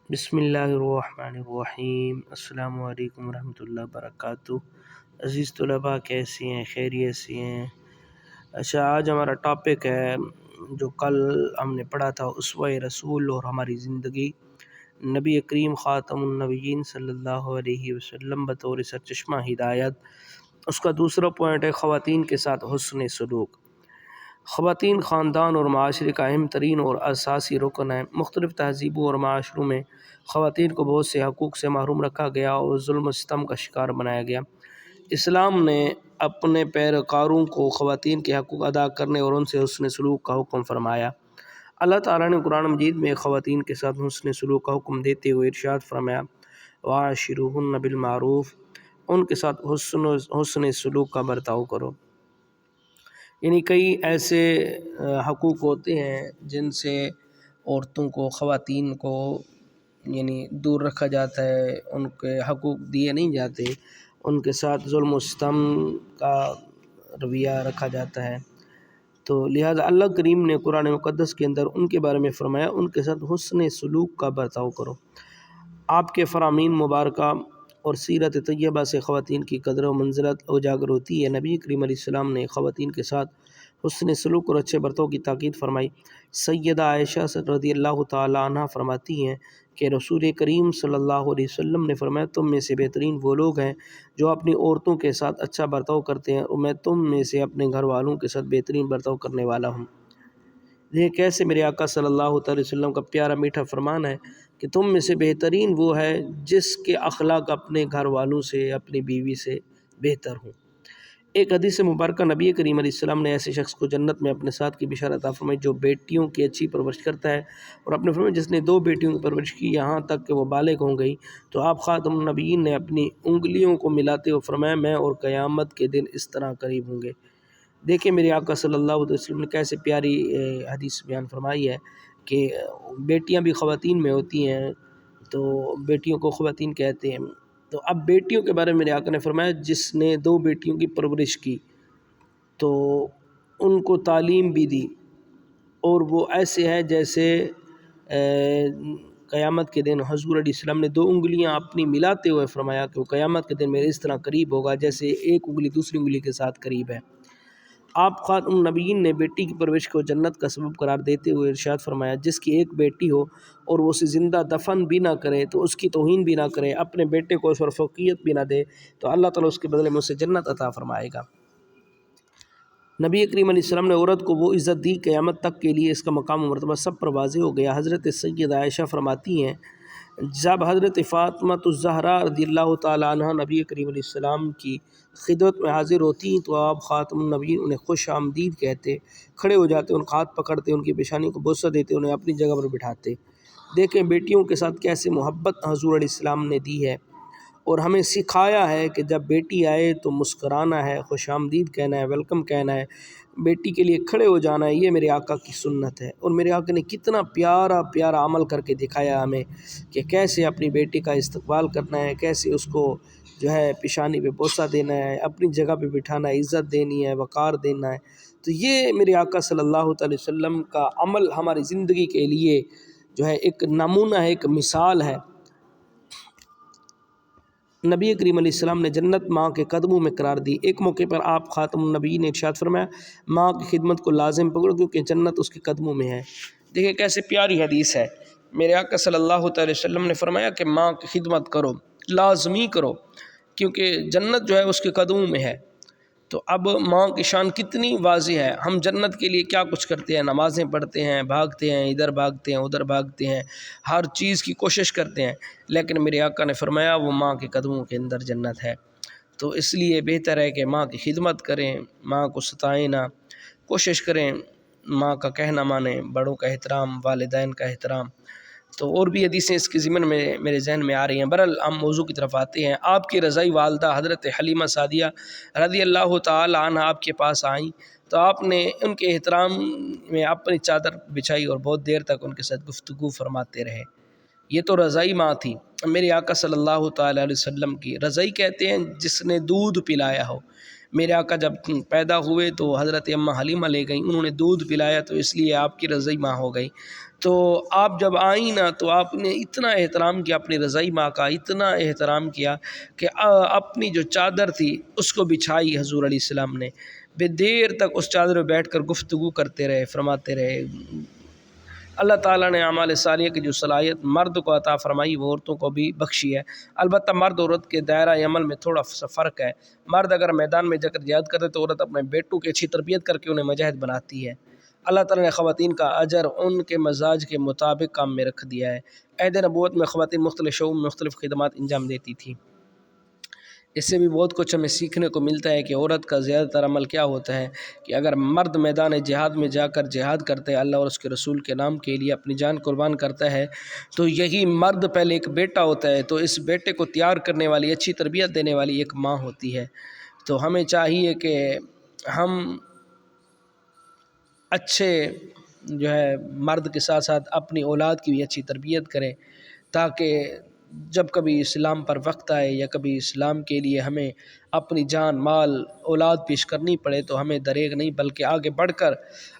بسم اللہ الرحمن الرحیم۔ السلام علیکم ورحمۃ اللہ وبرکاتہ۔ عزیز طلباء، کیسی ہیں؟ خیریت سے ہیں؟ اچھا، آج ہمارا ٹاپک ہے جو کل ہم نے پڑھا تھا، اسوہ رسول اور ہماری زندگی۔ نبی کریم خاتم النبیین صلی اللہ علیہ وسلم بطور سرچشمہ ہدایت۔ اس کا دوسرا پوائنٹ ہے خواتین کے ساتھ حسن سلوک۔ خواتین خاندان اور معاشرے کا اہم ترین اور اساسی رکن ہیں۔ مختلف تہذیبوں اور معاشروں میں خواتین کو بہت سے حقوق سے محروم رکھا گیا اور ظلم و ستم کا شکار بنایا گیا۔ اسلام نے اپنے پیروکاروں کو خواتین کے حقوق ادا کرنے اور ان سے حسن سلوک کا حکم فرمایا۔ اللہ تعالیٰ نے قرآن مجید میں خواتین کے ساتھ حسن سلوک کا حکم دیتے ہوئے ارشاد فرمایا، وَعَاشِرُوهُنَّ بِالْمَعْرُوفِ، ان کے ساتھ حسن سلوک کا برتاؤ کرو۔ یعنی کئی ایسے حقوق ہوتے ہیں جن سے عورتوں کو، خواتین کو یعنی دور رکھا جاتا ہے، ان کے حقوق دیے نہیں جاتے، ان کے ساتھ ظلم و ستم کا رویہ رکھا جاتا ہے۔ تو لہذا اللہ کریم نے قرآن مقدس کے اندر ان کے بارے میں فرمایا، ان کے ساتھ حسن سلوک کا برتاؤ کرو۔ آپ کے فرامین مبارکہ اور سیرت طیبہ سے خواتین کی قدر و منزلت اجاگر ہوتی ہے۔ نبی کریم علیہ السلام نے خواتین کے ساتھ حسن سلوک اور اچھے برتاؤ کی تاکید فرمائی۔ سیدہ عائشہ رضی اللہ تعالی عنہ فرماتی ہیں کہ رسول کریم صلی اللہ علیہ وسلم نے فرمایا، تم میں سے بہترین وہ لوگ ہیں جو اپنی عورتوں کے ساتھ اچھا برتاؤ کرتے ہیں، اور میں تم میں سے اپنے گھر والوں کے ساتھ بہترین برتاؤ کرنے والا ہوں۔ یہ کیسے میرے آقا صلی اللہ تعالی وسلم کا پیارا میٹھا فرمان ہے کہ تم میں سے بہترین وہ ہے جس کے اخلاق اپنے گھر والوں سے، اپنی بیوی سے بہتر ہوں۔ ایک حدیث مبارکہ نبی کریم علیہ السلام نے ایسے شخص کو جنت میں اپنے ساتھ کی بشارت عطا فرمائی جو بیٹیوں کی اچھی پرورش کرتا ہے، اور اپنے فرمایا جس نے 2 بیٹیوں کی پرورش کی یہاں تک کہ وہ بالغ ہو گئی، تو آپ خاتم النبیین نے اپنی انگلیوں کو ملاتے ہوئے فرمایا، میں اور قیامت کے دن اس طرح قریب ہوں گے۔ دیکھیں میرے آقا صلی اللہ علیہ وسلم نے کیسے پیاری حدیث بیان فرمائی ہے کہ بیٹیاں بھی خواتین میں ہوتی ہیں، تو بیٹیوں کو خواتین کہتے ہیں۔ تو اب بیٹیوں کے بارے میں میرے آقا نے فرمایا جس نے 2 بیٹیوں کی پرورش کی تو ان کو تعلیم بھی دی، اور وہ ایسے ہے جیسے قیامت کے دن حضور علیہ السلام نے 2 انگلیاں اپنی ملاتے ہوئے فرمایا کہ وہ قیامت کے دن میرے اس طرح قریب ہوگا جیسے ایک انگلی دوسری انگلی کے ساتھ قریب ہے۔ آپ خاتم النبیین نے بیٹی کی پرورش کو جنت کا سبب قرار دیتے ہوئے ارشاد فرمایا، جس کی ایک بیٹی ہو اور وہ اسے زندہ دفن بھی نہ کرے تو اس کی توہین بھی نہ کرے، اپنے بیٹے کو اس پر فوقیت بھی نہ دے، تو اللہ تعالیٰ اس کے بدلے میں اسے جنت عطا فرمائے گا۔ نبی کریم علیہ السلام نے عورت کو وہ عزت دی قیامت تک کے لیے اس کا مقام و مرتبہ سب پر واضح ہو گیا۔ حضرت سیدہ عائشہ فرماتی ہیں جب حضرت فاطمہ الزہرا رضی اللہ تعالیٰ عنہ نبی کریم علیہ السلام کی خدمت میں حاضر ہوتی تو آپ خاتم النبیین انہیں خوش آمدید کہتے، کھڑے ہو جاتے، ان کا ہاتھ پکڑتے، ان کی پیشانی کو بوسہ دیتے، انہیں اپنی جگہ پر بٹھاتے۔ دیکھیں بیٹیوں کے ساتھ کیسے محبت حضور علیہ السلام نے دی ہے، اور ہمیں سکھایا ہے کہ جب بیٹی آئے تو مسکرانا ہے، خوش آمدید کہنا ہے، ویلکم کہنا ہے، بیٹی کے لیے کھڑے ہو جانا ہے۔ یہ میرے آقا کی سنت ہے، اور میرے آقا نے کتنا پیارا پیارا عمل کر کے دکھایا ہمیں کہ کیسے اپنی بیٹی کا استقبال کرنا ہے، کیسے اس کو جو ہے پیشانی پہ بوسہ دینا ہے، اپنی جگہ پہ بٹھانا ہے، عزت دینی ہے، وقار دینا ہے۔ تو یہ میرے آقا صلی اللہ تعالی وسلم کا عمل ہماری زندگی کے لیے جو ہے ایک نمونہ ہے، ایک مثال ہے۔ نبی کریم علیہ السلام نے جنت ماں کے قدموں میں قرار دی۔ ایک موقع پر آپ خاتم النبیین نے ارشاد فرمایا، ماں کی خدمت کو لازم پکڑو کیونکہ جنت اس کے قدموں میں ہے۔ دیکھیں کیسے پیاری حدیث ہے۔ میرے آقا صلی اللہ تعالی وسلم نے فرمایا کہ ماں کی خدمت کرو، لازمی کرو، کیونکہ جنت جو ہے اس کے قدموں میں ہے۔ تو اب ماں کی شان کتنی واضح ہے۔ ہم جنت کے لیے کیا کچھ کرتے ہیں، نمازیں پڑھتے ہیں، بھاگتے ہیں، ادھر بھاگتے ہیں، ادھر بھاگتے ہیں، ہر چیز کی کوشش کرتے ہیں، لیکن میرے آقا نے فرمایا وہ ماں کے قدموں کے اندر جنت ہے۔ تو اس لیے بہتر ہے کہ ماں کی خدمت کریں، ماں کو ستائیں نہ، کوشش کریں ماں کا کہنا مانیں، بڑوں کا احترام، والدین کا احترام۔ تو اور بھی حدیثیں اس کے ضمن میں میرے ذہن میں آ رہی ہیں۔ بہرحال ہم موضوع کی طرف آتے ہیں۔ آپ کی رضائی والدہ حضرت حلیمہ سعدیہ رضی اللہ تعالی عنہ آپ کے پاس آئیں تو آپ نے ان کے احترام میں اپنی چادر بچھائی اور بہت دیر تک ان کے ساتھ گفتگو فرماتے رہے۔ یہ تو رضائی ماں تھی۔ میرے آقا صلی اللہ تعالی علیہ وسلم کی رضائی کہتے ہیں جس نے دودھ پلایا ہو۔ میرے آقا جب پیدا ہوئے تو حضرت اماں حلیمہ لے گئیں، انہوں نے دودھ پلایا تو اس لیے آپ کی رضعی ماں ہو گئی۔ تو آپ جب آئیں نا تو آپ نے اتنا احترام کیا اپنی رضعی ماں کا، اتنا احترام کیا کہ اپنی جو چادر تھی اس کو بچھائی حضور علیہ السلام نے، بے دیر تک اس چادر پہ بیٹھ کر گفتگو کرتے رہے، فرماتے رہے۔ اللہ تعالیٰ نے اعمال صالحہ کی جو صلاحیت مرد کو عطا فرمائی وہ عورتوں کو بھی بخشی ہے۔ البتہ مرد عورت کے دائرہ عمل میں تھوڑا سا فرق ہے۔ مرد اگر میدان میں جا کر جہاد کرتے تو عورت اپنے بیٹوں کی اچھی تربیت کر کے انہیں مجاہد بناتی ہے۔ اللہ تعالیٰ نے خواتین کا اجر ان کے مزاج کے مطابق کام میں رکھ دیا ہے۔ عہد نبوت میں خواتین مختلف شعبوں میں مختلف خدمات انجام دیتی تھیں۔ اس سے بھی بہت کچھ ہمیں سیکھنے کو ملتا ہے کہ عورت کا زیادہ تر عمل کیا ہوتا ہے کہ اگر مرد میدان جہاد میں جا کر جہاد کرتے ہیں، اللہ اور اس کے رسول کے نام کے لیے اپنی جان قربان کرتا ہے، تو یہی مرد پہلے ایک بیٹا ہوتا ہے، تو اس بیٹے کو تیار کرنے والی، اچھی تربیت دینے والی ایک ماں ہوتی ہے۔ تو ہمیں چاہیے کہ ہم اچھے جو ہے مرد کے ساتھ ساتھ اپنی اولاد کی بھی اچھی تربیت کریں، تاکہ جب کبھی اسلام پر وقت آئے یا کبھی اسلام کے لیے ہمیں اپنی جان مال اولاد پیش کرنی پڑے تو ہمیں دریغ نہیں بلکہ آگے بڑھ کر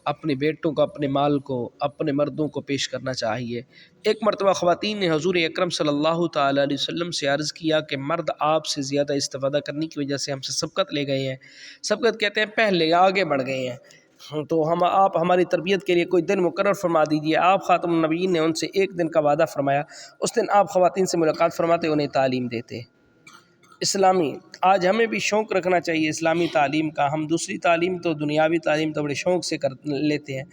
اپنے بیٹوں کو، اپنے مال کو، اپنے مردوں کو پیش کرنا چاہیے۔ ایک مرتبہ خواتین نے حضور اکرم صلی اللہ تعالیٰ علیہ وسلم سے عرض کیا کہ مرد آپ سے زیادہ استفادہ کرنے کی وجہ سے ہم سے سبقت لے گئے ہیں۔ سبقت کہتے ہیں پہلے آگے بڑھ گئے ہیں، تو آپ ہماری تربیت کے لیے کوئی دن مقرر فرما دیجیے۔ آپ خاتم النبیین نے ان سے ایک دن کا وعدہ فرمایا، اس دن آپ خواتین سے ملاقات فرماتے، انہیں تعلیم دیتے اسلامی۔ آج ہمیں بھی شوق رکھنا چاہیے اسلامی تعلیم کا۔ ہم دوسری تعلیم تو دنیاوی تعلیم تو بڑے شوق سے کر لیتے ہیں،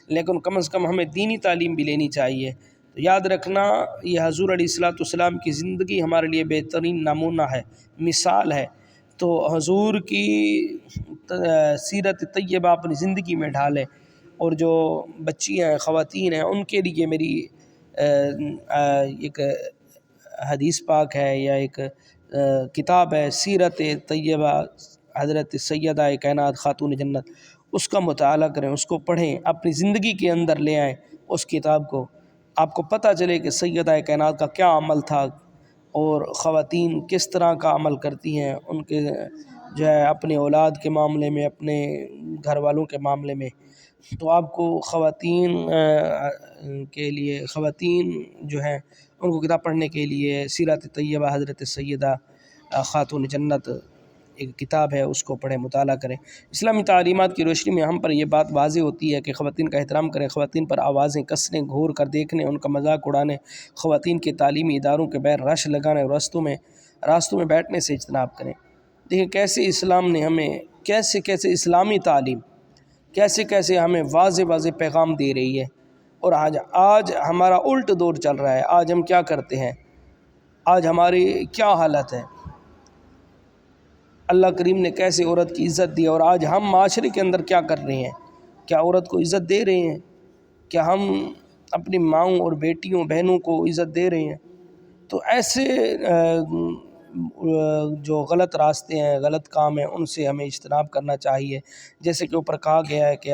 لیکن کم از کم ہمیں دینی تعلیم بھی لینی چاہیے۔ تو یاد رکھنا یہ حضور علیہ السلام کی زندگی ہمارے لیے بہترین نمونہ ہے، مثال ہے۔ تو حضور کی سیرت طیبہ اپنی زندگی میں ڈھالیں، اور جو بچیاں ہیں، خواتین ہیں، ان کے لیے میری ایک حدیث پاک ہے یا ایک کتاب ہے سیرت طیبہ حضرت سیدہ کائنات خاتون جنت، اس کا مطالعہ کریں، اس کو پڑھیں، اپنی زندگی کے اندر لے آئیں اس کتاب کو۔ آپ کو پتہ چلے کہ سیدہ کائنات کا کیا عمل تھا اور خواتین کس طرح کا عمل کرتی ہیں، ان کے جو ہے اپنے اولاد کے معاملے میں، اپنے گھر والوں کے معاملے میں۔ تو آپ کو خواتین کے لیے، خواتین جو ہیں ان کو کتاب پڑھنے کے لیے سیرت طیبہ حضرت سیدہ خاتون جنت ایک کتاب ہے، اس کو پڑھیں، مطالعہ کریں۔ اسلامی تعلیمات کی روشنی میں ہم پر یہ بات واضح ہوتی ہے کہ خواتین کا احترام کریں، خواتین پر آوازیں کسنے، گھور کر دیکھنے، ان کا مذاق اڑانے، خواتین کے تعلیمی اداروں کے بغیر رش لگانے اور راستوں میں بیٹھنے سے اجتناب کریں۔ دیکھیں کیسے اسلام نے ہمیں کیسے اسلامی تعلیم کیسے ہمیں واضح پیغام دے رہی ہے، اور آج ہمارا الٹ دور چل رہا ہے۔ آج ہم کیا کرتے ہیں، آج ہماری کیا حالت ہے، اللہ کریم نے کیسے عورت کی عزت دی، اور آج ہم معاشرے کے اندر کیا کر رہے ہیں، کیا عورت کو عزت دے رہے ہیں، کیا ہم اپنی ماؤں اور بیٹیوں بہنوں کو عزت دے رہے ہیں؟ تو ایسے جو غلط راستے ہیں، غلط کام ہیں، ان سے ہمیں اجتناب کرنا چاہیے۔ جیسے کہ اوپر کہا گیا ہے کہ